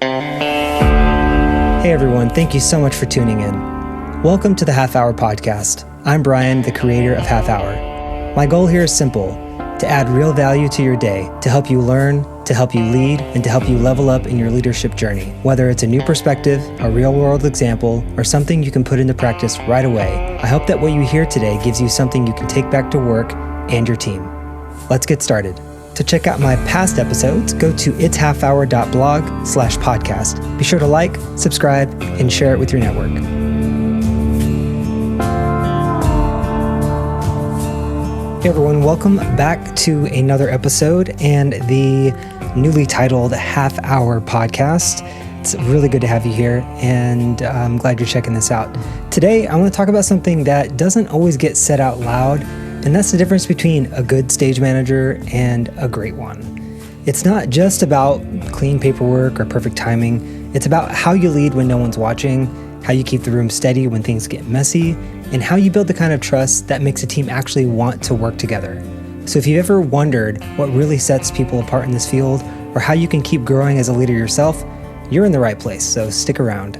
Hey everyone, thank you so much for tuning in. Welcome to the Half Hour Podcast. I'm Bryan, the creator of Half Hour. My goal here is simple: to add real value to your day, to help you learn, to help you lead, and to help you level up in your leadership journey. Whether it's a new perspective, a real-world example, or something you can put into practice right away, I hope that what you hear today gives you something you can take back to work and your team. Let's get started. To check out my past episodes, go to itshalfhour.blog/podcast. Be sure to like, subscribe, and share it with your network. Hey everyone, welcome back to another episode and the newly titled Half Hour Podcast. It's really good to have you here, and I'm glad you're checking this out. Today, I want to talk about something that doesn't always get said out loud, and that's the difference between a good stage manager and a great one. It's not just about clean paperwork or perfect timing. It's about how you lead when no one's watching, how you keep the room steady when things get messy, and how you build the kind of trust that makes a team actually want to work together. So if you've ever wondered what really sets people apart in this field, or how you can keep growing as a leader yourself, you're in the right place, so stick around.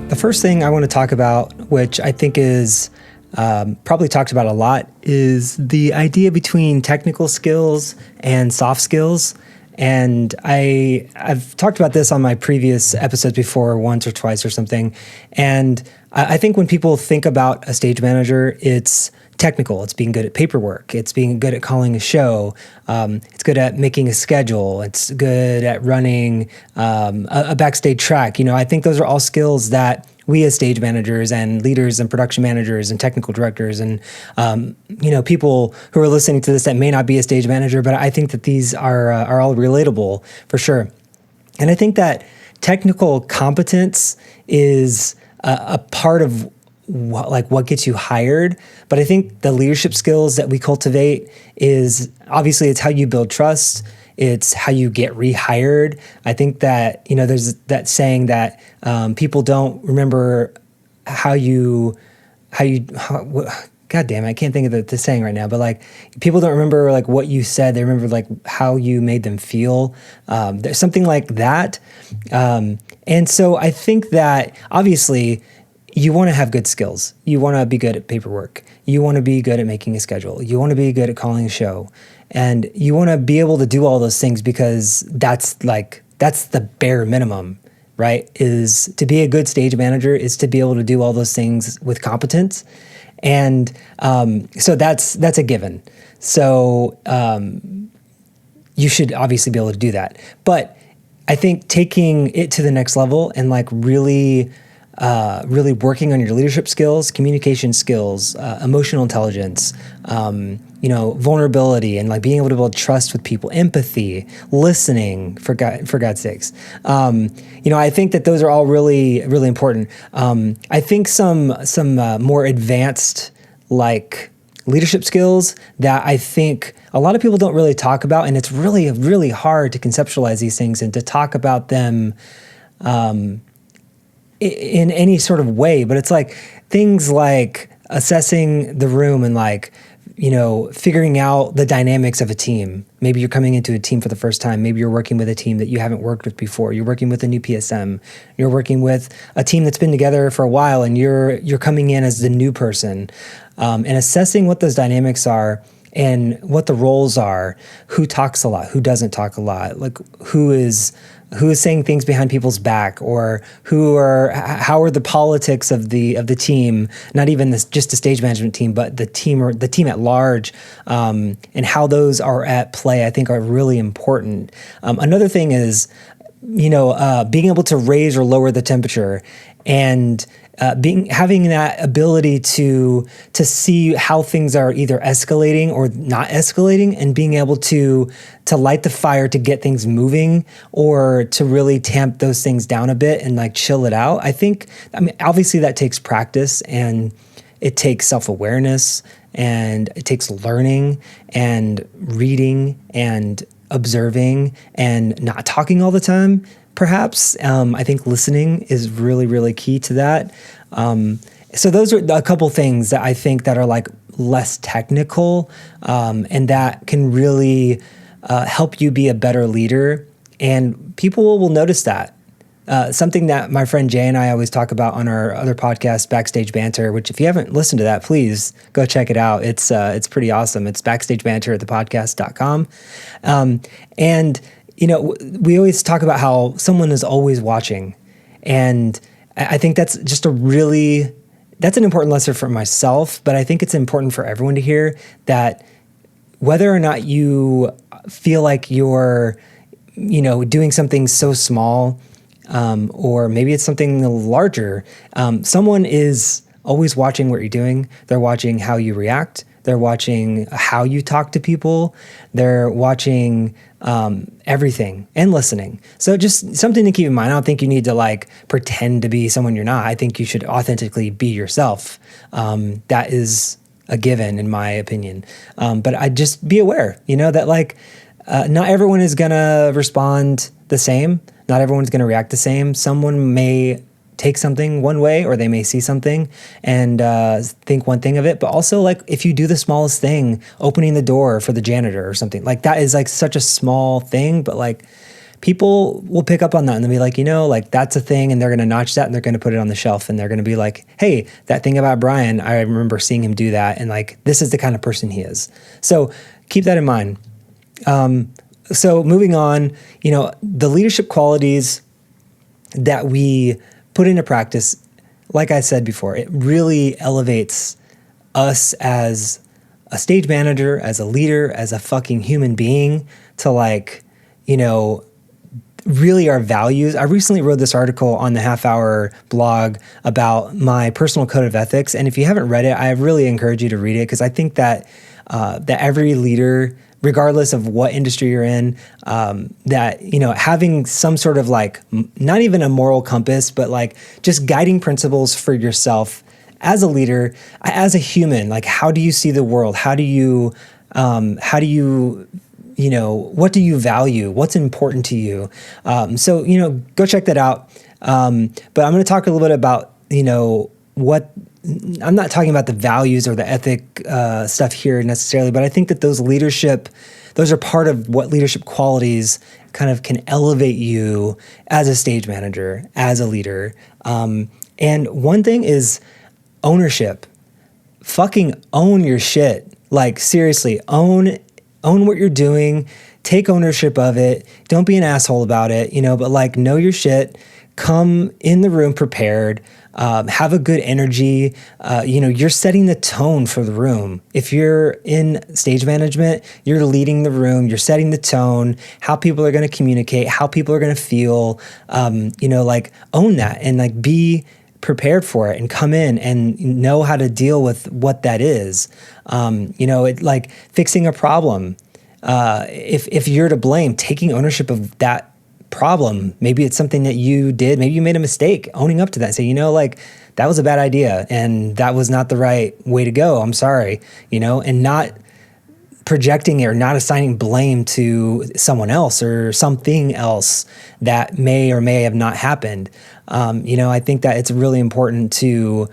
The first thing I want to talk about, which I think is probably talked about a lot, is the idea between technical skills and soft skills. And I've talked about this on my previous episodes before, once or twice or something. And I think when people think about a stage manager, it's technical. It's being good at paperwork. It's being good at calling a show. It's good at making a schedule. It's good at running a backstage track. I think those are all skills that we as stage managers and leaders and production managers and technical directors and, people who are listening to this that may not be a stage manager, but I think that these are all relatable for sure. And I think that technical competence is a part of what gets you hired. But I think the leadership skills that we cultivate is obviously it's how you build trust. It's how you get rehired. I think that, there's that saying that people don't remember God damn it, I can't think of the saying right now, but people don't remember what you said. They remember how you made them feel. There's something like that. And so I think that obviously you want to have good skills. You want to be good at paperwork. You want to be good at making a schedule. You want to be good at calling a show. And you want to be able to do all those things because that's the bare minimum, right? Is to be a good stage manager is to be able to do all those things with competence. And so that's a given. So you should obviously be able to do that. But I think taking it to the next level and really working on your leadership skills, communication skills, emotional intelligence, vulnerability, and being able to build trust with people, empathy, listening, for God's sakes. I think that those are all really, really important. I think some more advanced leadership skills that I think a lot of people don't really talk about, and it's really, really hard to conceptualize these things and to talk about them in any sort of way, but it's things like assessing the room and figuring out the dynamics of a team. Maybe you're coming into a team for the first time. Maybe you're working with a team that you haven't worked with before. You're working with a new PSM. You're working with a team that's been together for a while, and you're coming in as the new person, and assessing what those dynamics are and what the roles are. Who talks a lot? Who doesn't talk a lot? Who is saying things behind people's back, or how are the politics of the team, not even just the stage management team, but the team at large, and how those are at play, I think are really important. Another thing is, being able to raise or lower the temperature, and having that ability to see how things are either escalating or not escalating, and being able to light the fire to get things moving, or to really tamp those things down a bit and chill it out. Obviously that takes practice, and it takes self-awareness, and it takes learning and reading and observing and not talking all the time. Perhaps. I think listening is really, really key to that. So those are a couple things that I think that are less technical, and that can really help you be a better leader. And people will notice that. Something that my friend Jay and I always talk about on our other podcast, Backstage Banter, which if you haven't listened to that, please go check it out. It's pretty awesome. It's backstagebanter@thepodcast.com. And, we always talk about how someone is always watching. And I think that's just that's an important lesson for myself, but I think it's important for everyone to hear that whether or not you feel like you're, doing something so small, or maybe it's something larger. Someone is always watching what you're doing. They're watching how you react. They're watching how you talk to people. They're watching everything and listening. So just something to keep in mind. I don't think you need to pretend to be someone you're not. I think you should authentically be yourself. That is a given in my opinion. But I just be aware, that not everyone is going to respond the same. Not everyone's going to react the same. Someone may take something one way, or they may see something and think one thing of it. But also, if you do the smallest thing, opening the door for the janitor or something, that is such a small thing, but people will pick up on that and they'll be that's a thing, and they're going to notch that and they're going to put it on the shelf and they're going to be like, hey, that thing about Bryan, I remember seeing him do that, and this is the kind of person he is. So keep that in mind. So moving on, the leadership qualities that we put into practice, like I said before, it really elevates us as a stage manager, as a leader, as a fucking human being to really our values. I recently wrote this article on the Half Hour blog about my personal code of ethics. And if you haven't read it, I really encourage you to read it, because I think that every leader, regardless of what industry you're in, that, having some sort of not even a moral compass, but just guiding principles for yourself as a leader, as a human, how do you see the world? What do you value? What's important to you? So, go check that out. But I'm going to talk a little bit about, I'm not talking about the values or the ethic stuff here necessarily, but I think that those are part of what leadership qualities kind of can elevate you as a stage manager, as a leader. And one thing is ownership. Fucking own your shit. Seriously, own what you're doing. Take ownership of it. Don't be an asshole about it, but know your shit. Come in the room prepared. Have a good energy. You're setting the tone for the room. If you're in stage management, you're leading the room, you're setting the tone, how people are going to communicate, how people are going to feel, own that and be prepared for it and come in and know how to deal with what that is. Fixing a problem. If you're to blame, taking ownership of that problem. Maybe it's something that you did. Maybe you made a mistake. Owning up to that and say, that was a bad idea and that was not the right way to go. I'm sorry, and not projecting it or not assigning blame to someone else or something else that may or may have not happened. I think that it's really important to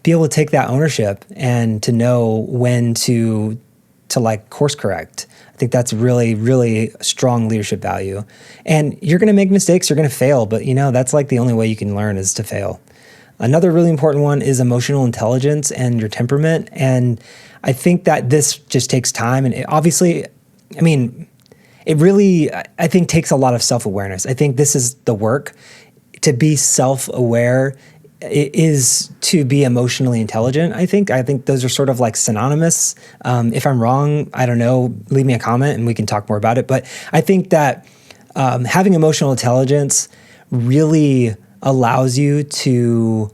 be able to take that ownership and to know when to course correct. I think that's really, really strong leadership value. And you're going to make mistakes, you're going to fail, but that's the only way you can learn is to fail. Another really important one is emotional intelligence and your temperament. And I think that this just takes time. And it really, I think, takes a lot of self-awareness. I think this is the work. To be self-aware is to be emotionally intelligent. I think those are sort of synonymous. If I'm wrong, I don't know, leave me a comment and we can talk more about it. But I think that having emotional intelligence really allows you to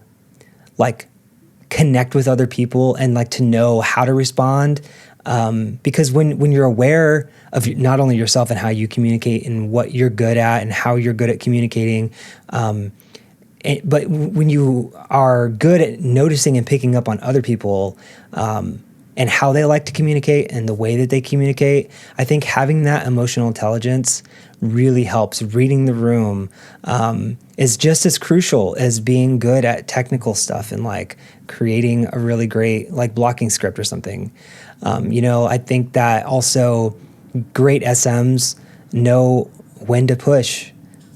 connect with other people and to know how to respond. Because when you're aware of not only yourself and how you communicate and what you're good at and how you're good at communicating, but when you are good at noticing and picking up on other people, and how they like to communicate and the way that they communicate. I think having that emotional intelligence really helps. Reading the room is just as crucial as being good at technical stuff and like creating a really great like blocking script or something. I think that also great SMs know when to push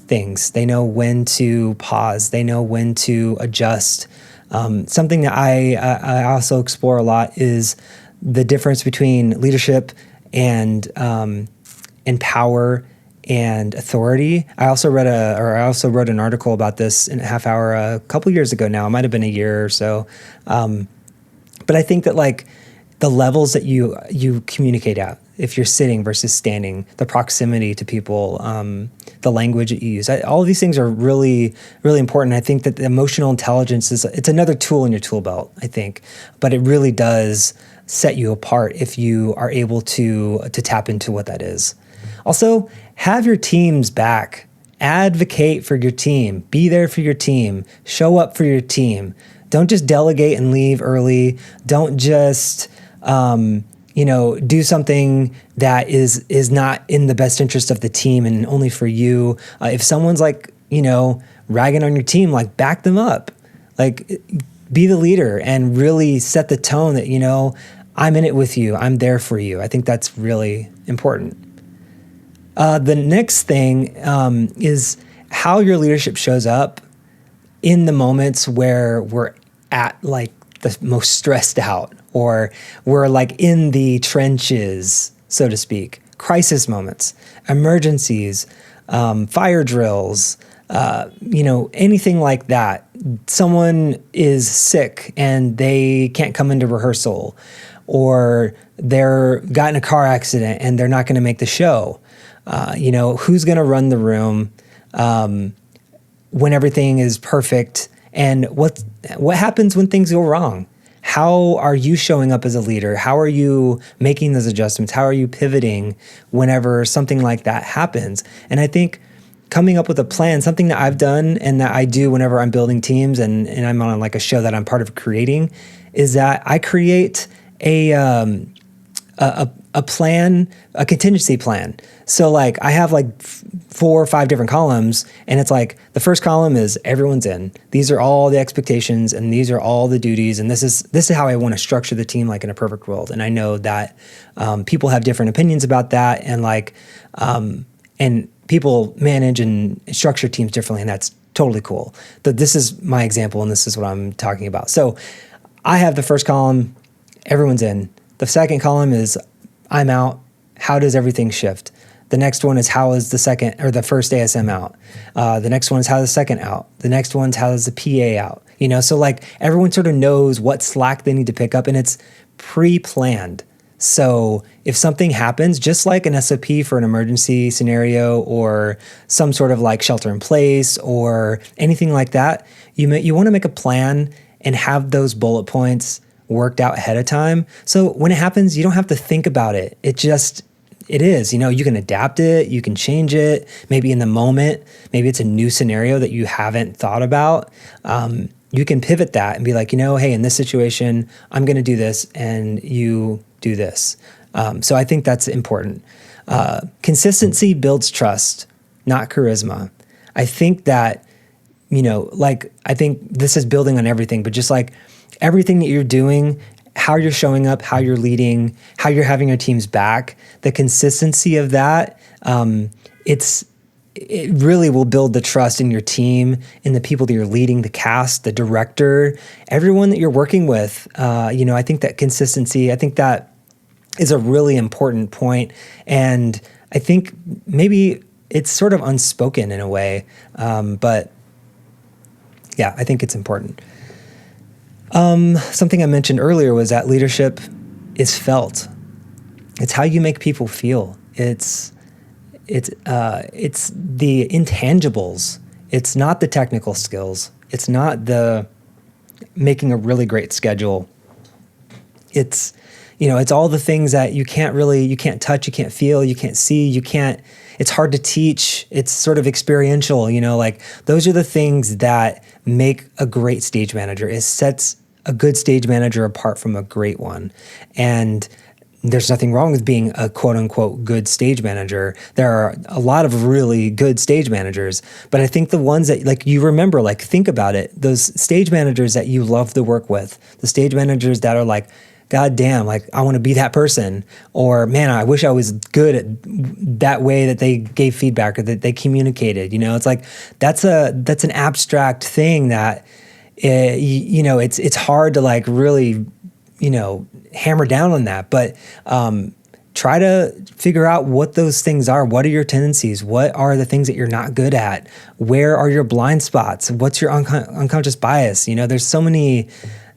things. They know when to pause. They know when to adjust. Something that I also explore a lot is the difference between leadership and power and authority. I also wrote an article about this in a half hour a couple years ago now. It might have been a year or so. But I think that like the levels that you communicate at, if you're sitting versus standing, the proximity to people, the language that you use, all of these things are really, really important. I think that the emotional intelligence it's another tool in your tool belt, I think, but it really does set you apart if you are able to tap into what that is. Also, have your team's back. Advocate for your team. Be there for your team. Show up for your team. Don't just delegate and leave early. Don't just do something that is not in the best interest of the team and only for you. If someone's like, ragging on your team, like back them up. Like be the leader and really set the tone that, I'm in it with you. I'm there for you. I think that's really important. The next thing is how your leadership shows up in the moments where we're at like the most stressed out, or we're like in the trenches, so to speak. Crisis moments, emergencies, fire drills, anything like that. Someone is sick and they can't come into rehearsal, or they're got in a car accident and they're not going to make the show. Who's going to run the room when everything is perfect, and what happens when things go wrong? How are you showing up as a leader? How are you making those adjustments? How are you pivoting whenever something like that happens? And I think coming up with a plan, something that I've done and that I do whenever I'm building teams and I'm on like a show that I'm part of creating, is that I create a plan, a contingency plan. So like I have like 4 or 5 different columns, and it's like the first column is everyone's in. These are all the expectations and these are all the duties, and this is how I want to structure the team like in a perfect world. And I know that people have different opinions about that, and like and people manage and structure teams differently, and that's totally cool. This is my example, and this is what I'm talking about. So I have the first column, everyone's in. The second column is I'm out. How does everything shift? The next one is how is the first ASM out? The next one is how is the second out? The next one's how is the PA out? So like everyone sort of knows what slack they need to pick up, and it's pre-planned. So if something happens, just like an SOP for an emergency scenario or some sort of like shelter in place or anything like that, you want to make a plan and have those bullet points worked out ahead of time. So when it happens, you don't have to think about it. It is, you can adapt it, you can change it. Maybe in the moment, maybe it's a new scenario that you haven't thought about. You can pivot that and be like, hey, in this situation, I'm going to do this and you do this. So I think that's important. Consistency builds trust, not charisma. I think that, I think this is building on everything, but just like everything that you're doing, how you're showing up, how you're leading, how you're having your team's back, the consistency of that, it really will build the trust in your team, in the people that you're leading, the cast, the director, everyone that you're working with. I think that consistency, I think that is a really important point. And I think maybe it's sort of unspoken in a way. But yeah, I think it's important. Something I mentioned earlier was that leadership is felt. It's how you make people feel. It's the intangibles. It's not the technical skills. It's not the making a really great schedule. It's all the things that you can't touch, you can't feel, you can't see, it's hard to teach. It's sort of experiential, like those are the things that make a great stage manager. It sets a good stage manager apart from a great one. And there's nothing wrong with being a quote unquote good stage manager. There are a lot of really good stage managers, but I think the ones that like you remember, like think about it, those stage managers that you love to work with, the stage managers that are like, God damn, like I want to be that person, or man, I wish I was good at that way that they gave feedback or that they communicated. It's like that's an abstract thing that it's hard to like really hammer down on that, but try to figure out what those things are. What are your tendencies? What are the things that you're not good at? Where are your blind spots? What's your unconscious bias? There's so many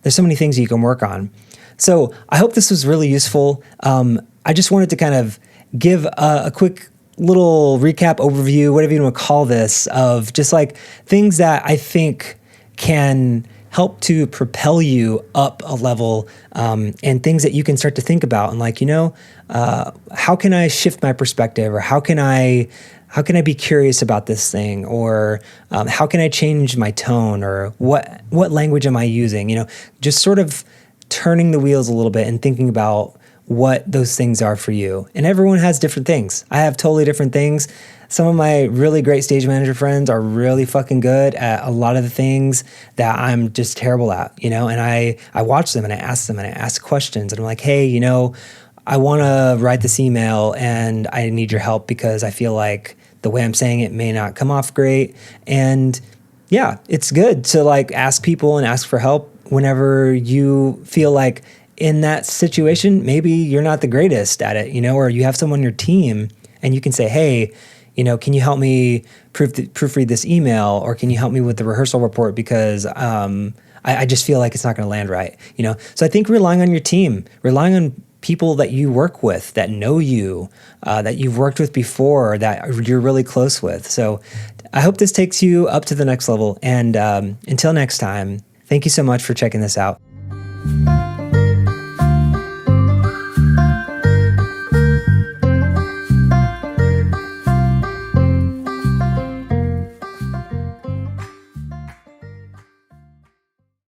things you can work on. So I hope this was really useful. I just wanted to kind of give a quick little recap, overview, whatever you want to call this, of just like things that I think can help to propel you up a level, and things that you can start to think about and like, how can I shift my perspective, or how can I be curious about this thing, or how can I change my tone, or what language am I using? Just sort of turning the wheels a little bit and thinking about what those things are for you. And everyone has different things. I have totally different things. Some of my really great stage manager friends are really fucking good at a lot of the things that I'm just terrible at, and I watch them and I ask them and I ask questions and I'm like, hey, I want to write this email and I need your help because I feel like the way I'm saying it may not come off great. And yeah, it's good to like ask people and ask for help whenever you feel like in that situation, maybe you're not the greatest at it, or you have someone on your team and you can say, hey, can you help me proofread this email, or can you help me with the rehearsal report because I just feel like it's not going to land right, So I think relying on your team, relying on people that you work with, that know you, that you've worked with before, that you're really close with. So I hope this takes you up to the next level. And until next time, thank you so much for checking this out.